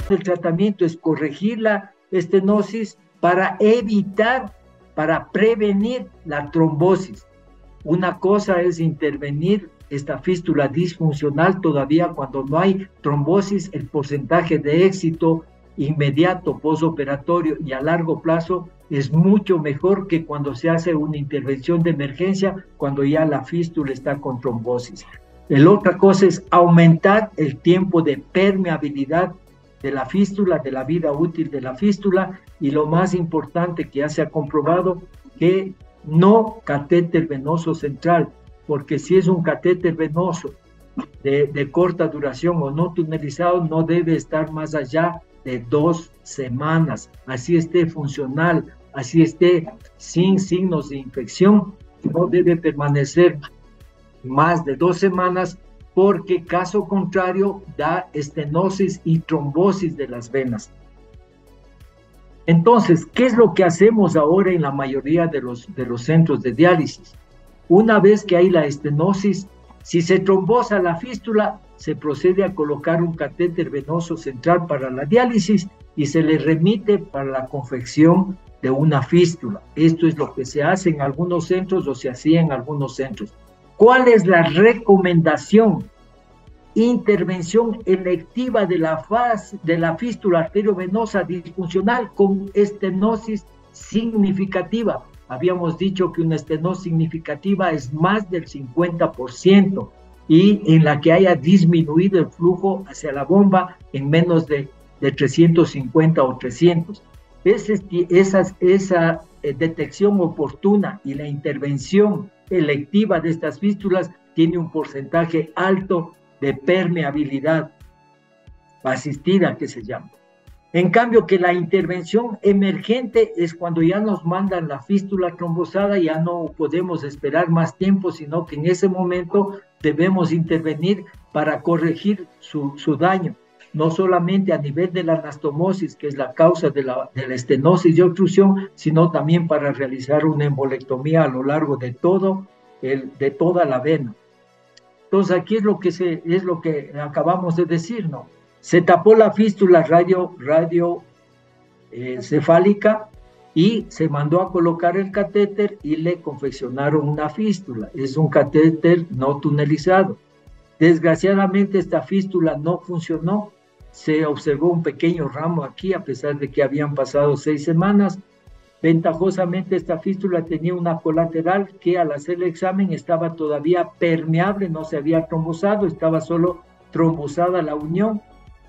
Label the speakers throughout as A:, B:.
A: del tratamiento es corregir la estenosis para evitar, para prevenir la trombosis. Una cosa es intervenir esta fístula disfuncional todavía cuando no hay trombosis, el porcentaje de éxito inmediato, postoperatorio y a largo plazo es mucho mejor que cuando se hace una intervención de emergencia, cuando ya la fístula está con trombosis. La otra cosa es aumentar el tiempo de permeabilidad de la fístula, de la vida útil de la fístula, y lo más importante que ya se ha comprobado, que no catéter venoso central, porque si es un catéter venoso de corta duración o no tunelizado, no debe estar más allá de 2 semanas, así esté funcional, así esté sin signos de infección, no debe permanecer más de 2 semanas, porque caso contrario da estenosis y trombosis de las venas. Entonces, ¿qué es lo que hacemos ahora en la mayoría de los centros de diálisis? Una vez que hay la estenosis, si se trombosa la fístula, se procede a colocar un catéter venoso central para la diálisis y se le remite para la confección de una fístula. Esto es lo que se hace en algunos centros o se hacía en algunos centros. ¿Cuál es la recomendación? Intervención electiva de la fístula arteriovenosa disfuncional con estenosis significativa. Habíamos dicho que una estenosis significativa es más del 50% y en la que haya disminuido el flujo hacia la bomba en menos de 350 o 300. Esa detección oportuna y la intervención electiva de estas fístulas tiene un porcentaje alto de permeabilidad asistida, que se llama. En cambio, que la intervención emergente es cuando ya nos mandan la fístula trombosada, ya no podemos esperar más tiempo, sino que en ese momento debemos intervenir para corregir su daño, no solamente a nivel de la anastomosis, que es la causa de la estenosis y obstrucción, sino también para realizar una embolectomía a lo largo de toda la vena. Entonces, aquí es lo que acabamos de decir, ¿no? Se tapó la fístula radiocefálica y se mandó a colocar el catéter y le confeccionaron una fístula. Es un catéter no tunelizado. Desgraciadamente, esta fístula no funcionó. Se observó un pequeño ramo aquí, a pesar de que habían pasado 6 semanas. Ventajosamente, esta fístula tenía una colateral que al hacer el examen estaba todavía permeable, no se había trombosado, estaba solo trombosada la unión.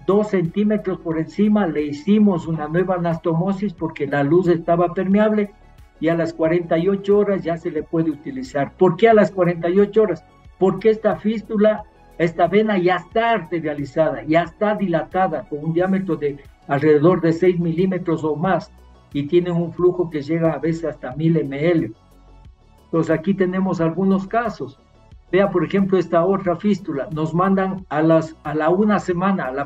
A: 2 centímetros por encima le hicimos una nueva anastomosis porque la luz estaba permeable y a las 48 horas ya se le puede utilizar. ¿Por qué a las 48 horas? Porque esta fístula, esta vena ya está arterializada, ya está dilatada con un diámetro de alrededor de 6 milímetros o más y tiene un flujo que llega a veces hasta 1000 ml. Entonces aquí tenemos algunos casos. Vea, por ejemplo, esta otra fístula. Nos mandan a la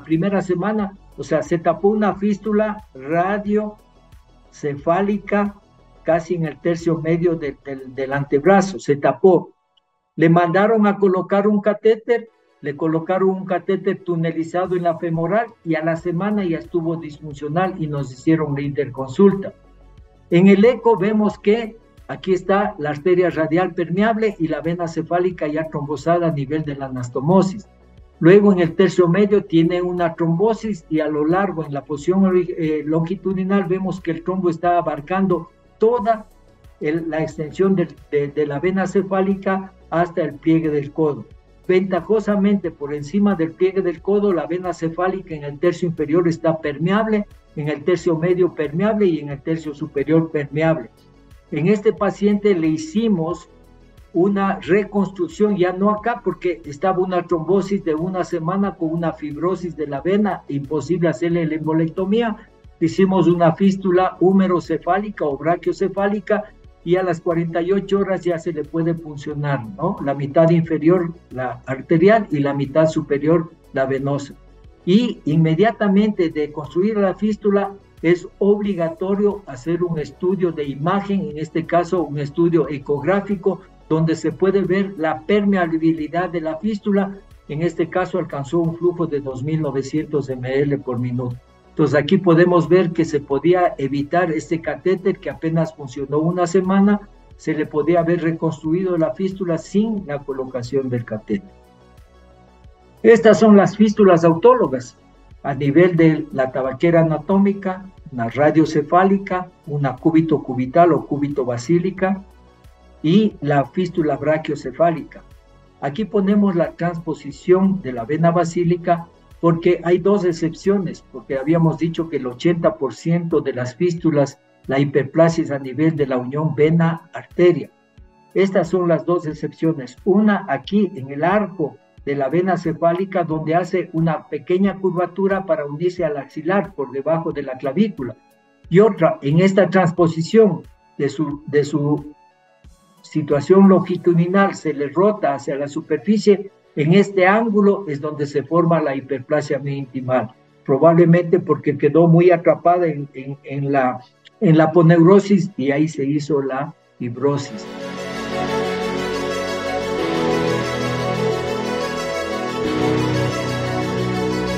A: primera semana, o sea, se tapó una fístula radiocefálica casi en el tercio medio del antebrazo, se tapó. Le mandaron a colocar un catéter, le colocaron un catéter tunelizado en la femoral y a la semana ya estuvo disfuncional y nos hicieron la interconsulta. En el eco vemos que aquí está la arteria radial permeable y la vena cefálica ya trombosada a nivel de la anastomosis. Luego en el tercio medio tiene una trombosis y a lo largo en la posición longitudinal vemos que el trombo está abarcando toda la extensión de la vena cefálica hasta el pliegue del codo. Ventajosamente por encima del pliegue del codo la vena cefálica en el tercio inferior está permeable, en el tercio medio permeable y en el tercio superior permeable. En este paciente le hicimos una reconstrucción, ya no acá porque estaba una trombosis de 1 semana con una fibrosis de la vena, imposible hacerle la embolectomía. Hicimos una fístula húmerocefálica o brachiocefálica y a las 48 horas ya se le puede funcionar, ¿no? La mitad inferior, la arterial, y la mitad superior, la venosa. Y inmediatamente de construir la fístula, es obligatorio hacer un estudio de imagen, en este caso un estudio ecográfico, donde se puede ver la permeabilidad de la fístula. En este caso alcanzó un flujo de 2.900 ml por minuto. Entonces aquí podemos ver que se podía evitar este catéter que apenas funcionó una semana, se le podía haber reconstruido la fístula sin la colocación del catéter. Estas son las fístulas autólogas a nivel de la tabaquera anatómica, una radiocefálica, una cúbito cubital o cúbito basílica y la fístula brachiocefálica. Aquí ponemos la transposición de la vena basílica porque hay dos excepciones, porque habíamos dicho que el 80% de las fístulas, la hiperplasia es a nivel de la unión vena-arteria. Estas son las dos excepciones. Una aquí en el arco de la vena cefálica, donde hace una pequeña curvatura para unirse al axilar por debajo de la clavícula. Y otra en esta transposición de su situación longitudinal, se le rota hacia la superficie. En este ángulo es donde se forma la hiperplasia menintimal, probablemente porque quedó muy atrapada en la aponeurosis y ahí se hizo la fibrosis.